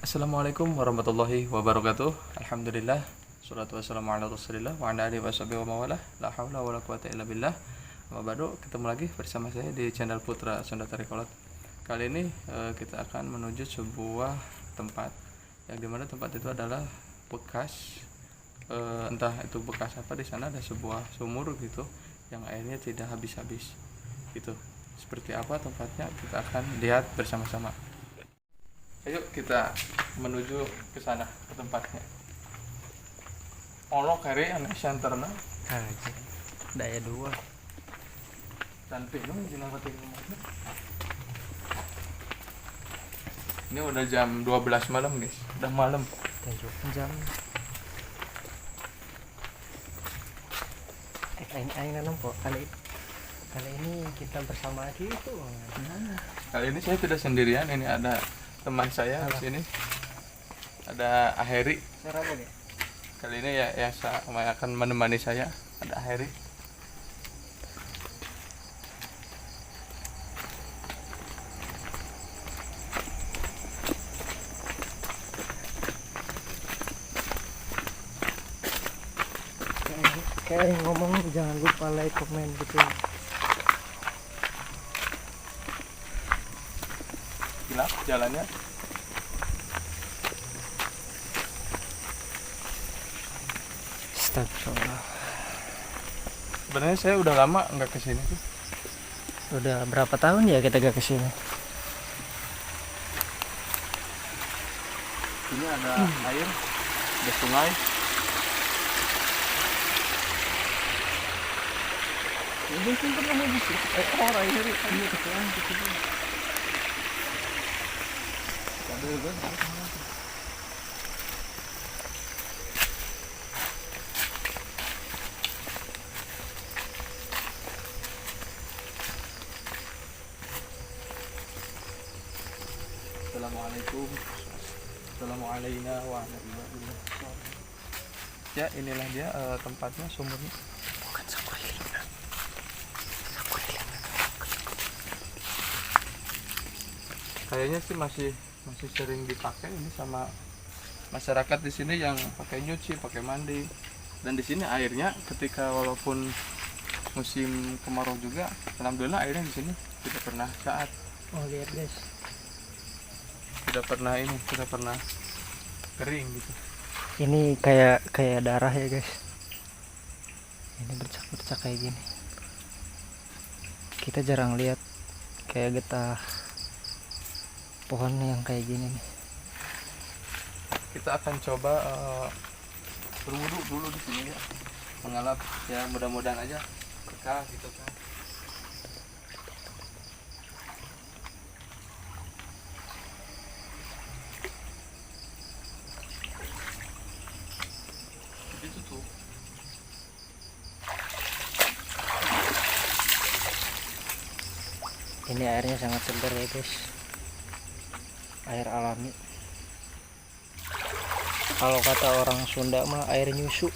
Assalamualaikum warahmatullahi wabarakatuh. Alhamdulillah. Salatu wassalamu ala Rasulillah wa ala alihi washabihi wa mawalah. La haula wala quwata illa billah. Amma ba'du, ketemu lagi bersama saya di channel Putra Sunda Tarekolot. Kali ini kita akan menuju sebuah tempat yang dimana tempat itu adalah bekas entah itu bekas apa. Di sana ada sebuah sumur gitu yang airnya tidak habis-habis gitu. Seperti apa tempatnya kita akan lihat bersama-sama. Ayo kita menuju ke sana, ke tempatnya. Ono kare ane senterna Aja. Daya dua. dan penuh dina pati rumahnya. Ini udah jam 12 malam, guys. Udah malam. Tunjukkan jam. Aing nanam kok kali ini kita bersama gitu. Kali ini saya tidak sendirian, ini ada teman saya di sini. Ada Aheri. Serapa nih? Kali ini ya yang akan menemani saya, ada Aheri. Kayak ngomong jangan lupa like, komen gitu. Gelap jalannya. Astagfirullah. Sebenarnya saya udah lama nggak kesini tuh. Udah berapa tahun ya kita gak kesini? Ini ada air, ada sungai. Ini kan pernah di sini. Orang ini ini kesulitan gitu. Ada juga. Assalamualaikum. Assalamualaikum warahmatullahi wabarakatuh. Ya, inilah dia tempatnya, sumurnya. Bukan sakuiling. Kayaknya sih masih sering dipakai ini sama masyarakat di sini yang pakai nyuci, pakai mandi. Dan di sini airnya ketika walaupun musim kemarau juga, alhamdulillah airnya di sini tidak pernah saat, Oh lihat guys. tidak pernah kering gitu. Ini kayak darah ya guys. Ini bercak-bercak kayak gini. Kita jarang lihat kayak getah pohon yang kayak gini nih. Kita akan coba berwudu dulu di sini ya, mengalap ya, mudah-mudahan aja berkah gitu kan. Itu tuh. Ini airnya sangat segar ya guys. Air alami. Kalau kata orang Sunda mah air nyusu.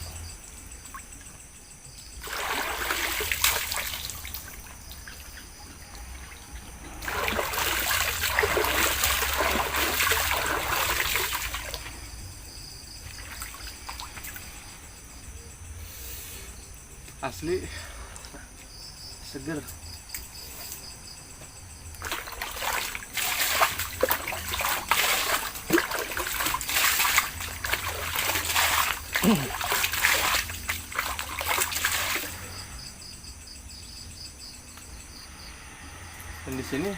Asli seger. Dan di sini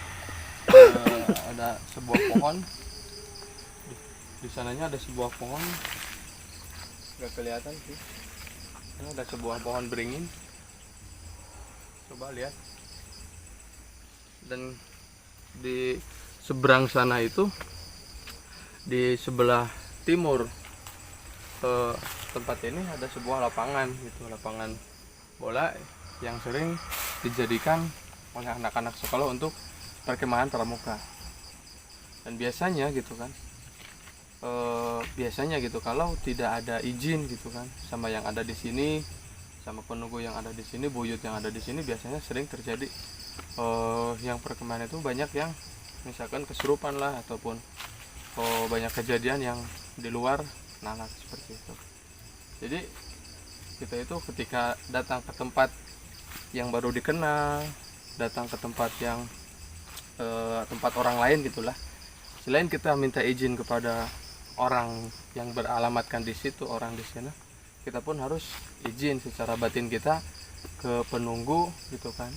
ada sebuah pohon. Di sananya ada sebuah pohon. Gak kelihatan sih. Ini ada sebuah pohon beringin. Coba lihat. Dan di seberang sana itu, di sebelah timur tempat ini ada sebuah lapangan gitu, lapangan bola yang sering dijadikan oleh anak-anak sekolah untuk perkemahan pramuka. Dan biasanya gitu kan, biasanya gitu kalau tidak ada izin gitu kan sama yang ada di sini, sama penunggu yang ada di sini, buyut yang ada di sini, biasanya sering terjadi yang perkemahan itu banyak yang misalkan kesurupan lah, ataupun banyak kejadian yang di luar nalar seperti itu. Jadi kita itu ketika datang ke tempat yang baru dikenal, datang ke tempat yang tempat orang lain gitulah, selain kita minta izin kepada orang yang beralamatkan di situ, orang di sana, kita pun harus izin secara batin kita ke penunggu gitu kan,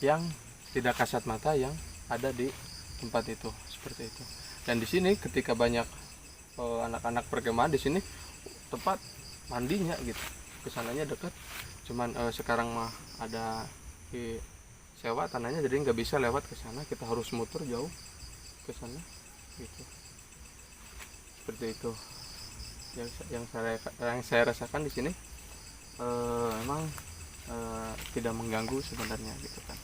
yang tidak kasat mata yang ada di tempat itu seperti itu. Dan di sini ketika banyak anak-anak perkemahan di sini tempat mandinya gitu, kesananya dekat, cuman sekarang mah ada di sewa tanahnya, jadi nggak bisa lewat ke sana, kita harus muter jauh ke sana gitu. Seperti itu yang saya rasakan di sini. Memang tidak mengganggu sebenarnya gitu kan.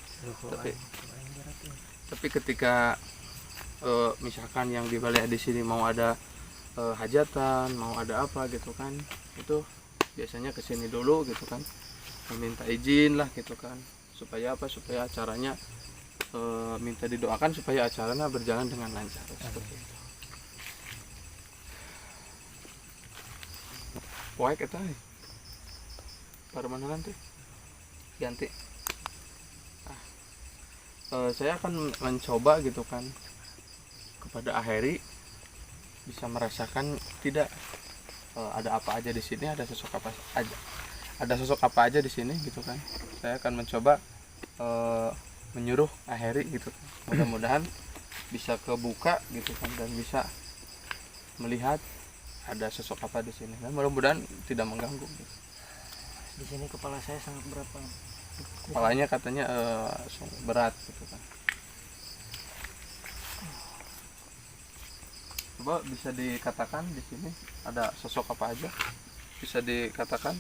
Tapi ketika misalkan yang di balai di sini mau ada hajatan, mau ada apa gitu kan, itu biasanya kesini dulu gitu kan, meminta izin lah gitu kan, supaya apa, supaya acaranya minta didoakan supaya acaranya berjalan dengan lancar seperti itu. Poek eta parmanan teh ganti. Saya akan mencoba gitu kan, kepada Aheri bisa merasakan tidak ada apa aja di sini, ada sosok apa aja di sini gitu kan. Saya akan mencoba menyuruh Aheri gitu kan. Mudah-mudahan bisa kebuka gitu kan, dan bisa melihat ada sosok apa di sini, dan mudah-mudahan tidak mengganggu gitu. Di sini kepala saya sangat berat, Bang. Kepalanya katanya berat gitu kan. Coba bisa dikatakan di sini ada sosok apa aja, bisa dikatakan.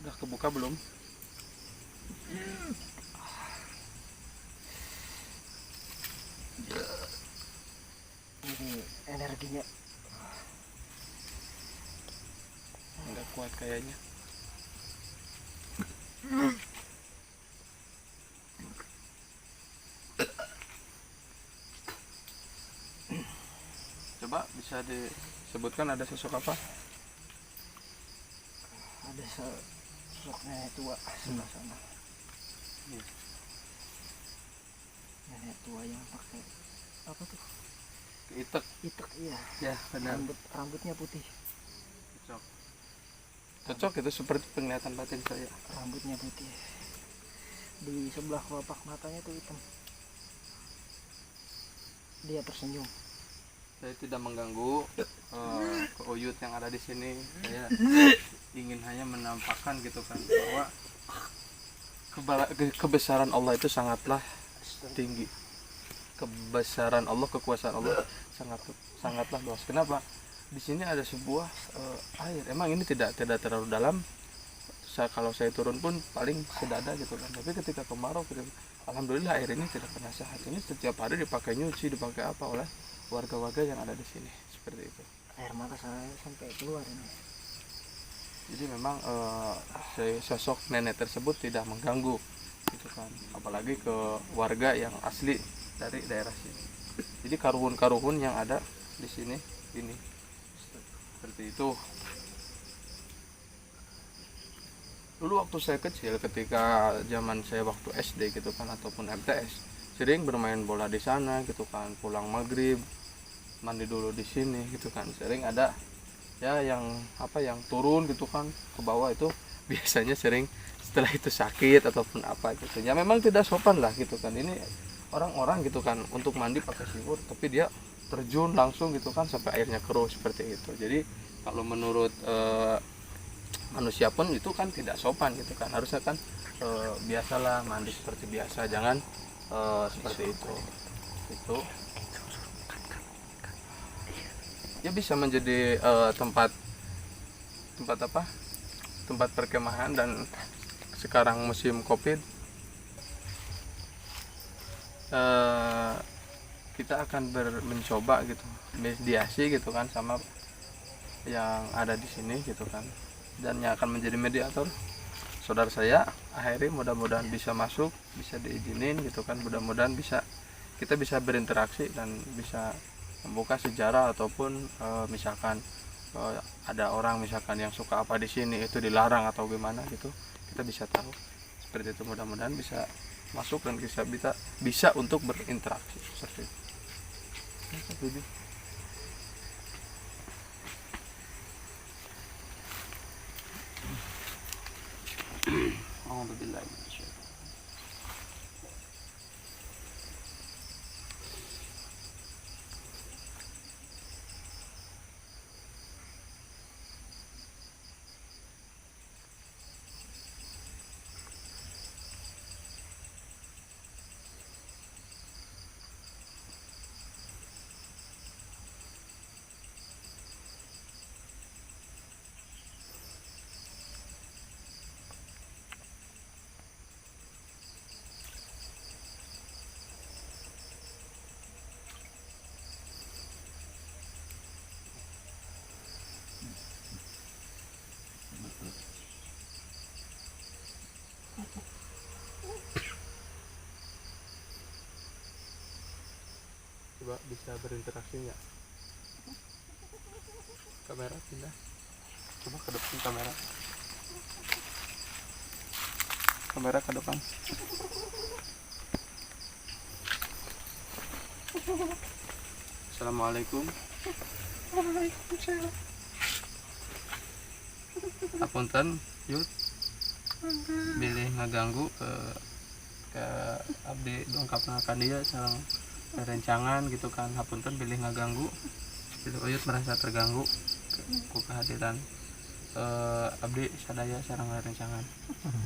Udah kebuka belum? Ini energinya Nggak kuat kayaknya. Coba bisa disebutkan ada sosok apa? ada sosok nenek tua sebelah sana. Nenek tua yang pakai apa tuh? Itek. Itek, iya. Ya, benar. Rambutnya putih. Cocok itu seperti penglihatan batin saya. Rambutnya putih. Di sebelah kelopak matanya tuh hitam. Dia tersenyum. Saya tidak mengganggu keuyut yang ada di sini. Saya ingin hanya menampakkan gitu kan, bahwa kebesaran Allah itu sangatlah tinggi. Kebesaran Allah, kekuasaan Allah sangatlah luas. Kenapa? Di sini ada sebuah air. Emang ini tidak terlalu dalam. Kalau saya turun pun paling sedada gitu kan. Tapi ketika kemarau, alhamdulillah air ini tidak pernah sehat. Ini setiap hari dipakai nyuci, dipakai apa oleh warga-warga yang ada di sini. Seperti itu. Air mata saya sampai keluar ini. Jadi memang sosok nenek tersebut tidak mengganggu gitu kan. Apalagi ke warga yang asli dari daerah sini. Jadi karuhun-karuhun yang ada di sini ini seperti itu. Dulu waktu saya kecil, ketika zaman saya waktu SD gitu kan, ataupun MTS, sering bermain bola di sana gitu kan. Pulang maghrib mandi dulu di sini gitu kan. Sering ada ya yang turun gitu kan ke bawah, itu biasanya sering setelah itu sakit ataupun apa gitu. Ya memang tidak sopan lah gitu kan. Ini orang-orang gitu kan untuk mandi pakai siwur, tapi dia terjun langsung gitu kan sampai airnya keruh seperti itu. Jadi kalau menurut manusia pun itu kan tidak sopan gitu kan. Harusnya kan biasalah mandi seperti biasa, jangan seperti itu ya bisa menjadi tempat perkemahan. Dan sekarang musim Covid, kita akan mencoba gitu mediasi gitu kan sama yang ada di sini gitu kan, dan yang akan menjadi mediator saudara saya akhirnya, mudah-mudahan bisa masuk, bisa diizinin gitu kan, mudah-mudahan kita bisa berinteraksi dan bisa membuka sejarah, ataupun misalkan ada orang misalkan yang suka apa di sini itu dilarang atau gimana gitu, kita bisa tahu seperti itu. Mudah-mudahan bisa masuk dan bisa untuk berinteraksi seperti itu. Alhamdulillah. Coba bisa berinteraksi nggak? Kamera pindah, coba ke depan kamera ke depan. Assalamualaikum. Waalaikumsalam. Apunten Yud, bilih ngaganggu ke abdi dongkapna ka dieu sareng rencangan gitu kan. Hapunten bilih ngaganggu, bilih Uyut merasa terganggu ku kehadiran abdi sadaya sareng rencangan.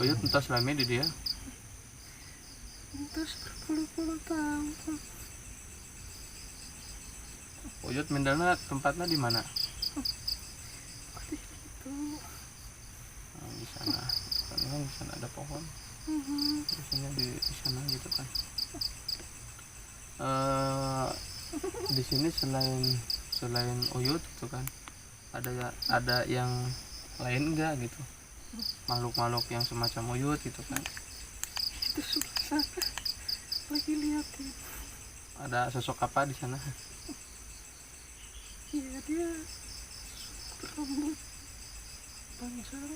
Uyut entos lami di dia. Terus berpuluh-puluh tahun. Uyut mindalna tempatnya di mana? Itu. Nah, di sana. Kan di sana ada pohon. Biasanya di sana gitu kan. Di sini selain Uyut gitu kan, ada yang lain enggak gitu, makhluk-makhluk yang semacam Uyut gitu kan? Itu sebelah sana. Lagi liatin. Ada sosok apa di sana? Iya, dia berambut bangsal.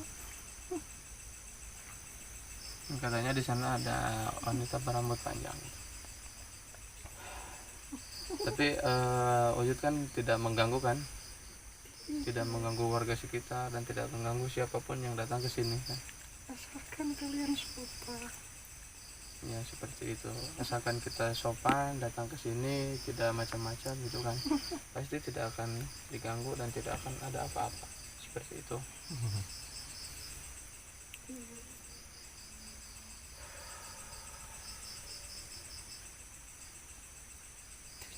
Katanya di sana ada wanita berambut panjang. Tapi Uyut kan tidak mengganggu kan? Tidak mengganggu warga sekitar dan tidak mengganggu siapapun yang datang ke sini kan? Asalkan kalian sopan. Ya seperti itu. Asalkan kita sopan datang ke sini, tidak macam-macam gitu kan, pasti tidak akan diganggu dan tidak akan ada apa-apa. Seperti itu.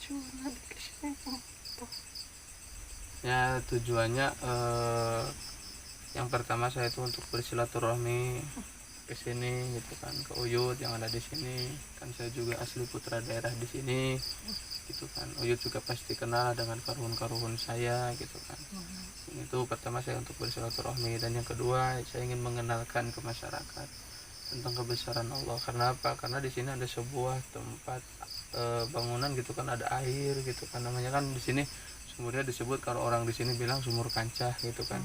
Tujuan ada kesini apa? Ya tujuannya yang pertama saya itu untuk bersilaturahmi ke sini gitu kan, ke Uyut yang ada di sini kan. Saya juga asli putra daerah di sini gitu kan. Uyut juga pasti kenal dengan karuhun-karuhun saya gitu kan. Itu pertama saya untuk bersilaturahmi, dan yang kedua saya ingin mengenalkan ke masyarakat tentang kebesaran Allah. Karena apa? Karena di sini ada sebuah tempat bangunan gitu kan, ada air gitu kan, namanya kan di sini sumurnya disebut, kalau orang di sini bilang sumur kancah gitu kan.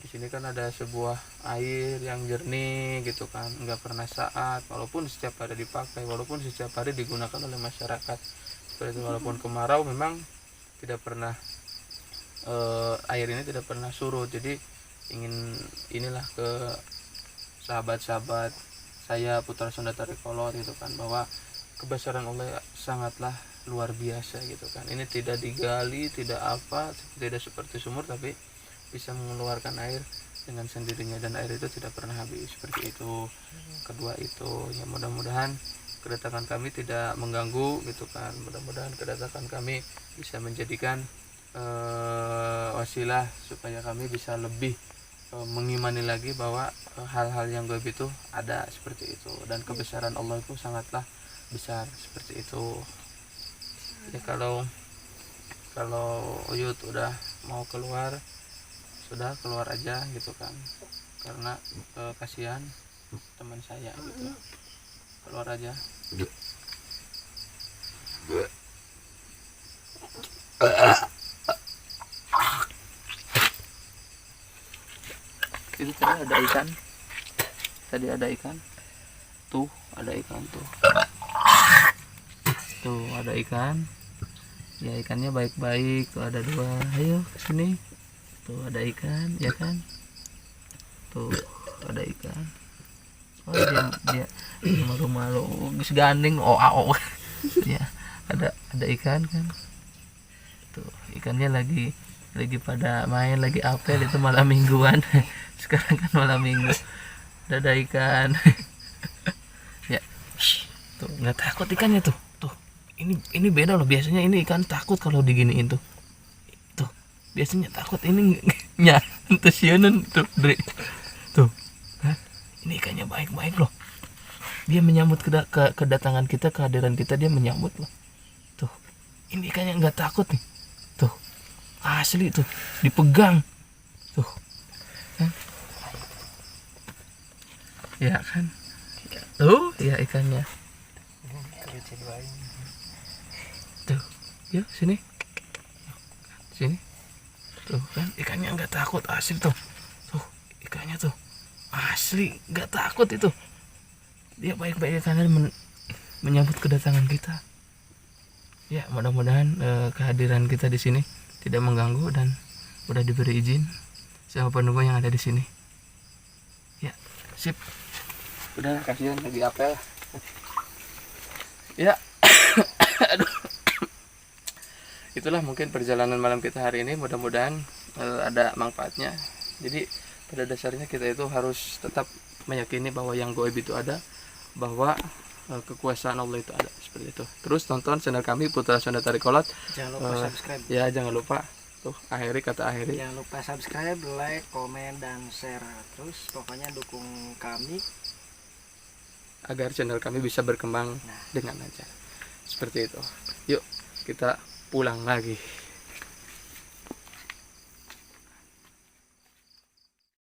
Di sini kan ada sebuah air yang jernih gitu kan, nggak pernah saat, walaupun setiap hari dipakai, walaupun setiap hari digunakan oleh masyarakat seperti itu. Walaupun kemarau memang tidak pernah air ini tidak pernah surut. Jadi inilah ke sahabat-sahabat saya putra Sunda Tricolor gitu kan, bahwa kebesaran Allah sangatlah luar biasa gitu kan. Ini tidak digali, tidak seperti sumur, tapi bisa mengeluarkan air dengan sendirinya dan air itu tidak pernah habis, seperti itu. Kedua itu ya, mudah-mudahan kedatangan kami tidak mengganggu gitu kan, mudah-mudahan kedatangan kami bisa menjadikan wasilah supaya kami bisa lebih mengimani lagi bahwa hal-hal yang gaib itu ada, seperti itu, dan kebesaran Allah itu sangatlah besar, seperti itu ya. Kalau Uyut udah mau keluar, sudah keluar aja gitu kan, karena kasihan teman saya gitu, keluar aja. Itu tadi ada ikan tuh, ada ikan tuh ada ikan ya, ikannya baik-baik tuh, ada 2. Ayo kesini tuh, ada ikan ya kan, tuh ada ikan. Oh, dia malu-malu geus gandeng ya, ada ikan kan tuh, ikannya lagi pada main, lagi apel, itu malam mingguan. Sekarang kan malam minggu, udah ada ikan. Ya tuh, nggak takut ikannya tuh. Ini beda loh, biasanya ini ikan takut kalau diginiin tuh biasanya takut, ini nya tuh sieuneun tuh Dri tuh kan, ini ikannya baik-baik loh, dia menyambut kedatangan kita, kehadiran kita, dia menyambut loh tuh. Ini ikannya nggak takut nih tuh, asli tuh, dipegang tuh kan, ya kan tuh ya ikannya tuh, yuk sini tuh kan, ikannya nggak takut, asli tuh ikannya tuh asli nggak takut, itu dia baik-baik karena menyambut kedatangan kita ya. Mudah-mudahan kehadiran kita di sini tidak mengganggu dan udah diberi izin sama penunggu yang ada di sini ya. Sip, udah, kasihan lagi apel ya. Aduh, itulah mungkin perjalanan malam kita hari ini, mudah-mudahan ada manfaatnya. Jadi pada dasarnya kita itu harus tetap meyakini bahwa yang gaib itu ada, bahwa kekuasaan Allah itu ada, seperti itu. Terus tonton channel kami Putra Sunda Tarikolot, Jangan lupa subscribe. ya jangan lupa tuh, kata akhiri Jangan lupa subscribe, like, komen, dan share. Terus pokoknya dukung kami agar channel kami bisa berkembang dengan lancar, seperti itu. Yuk kita pulang lagi.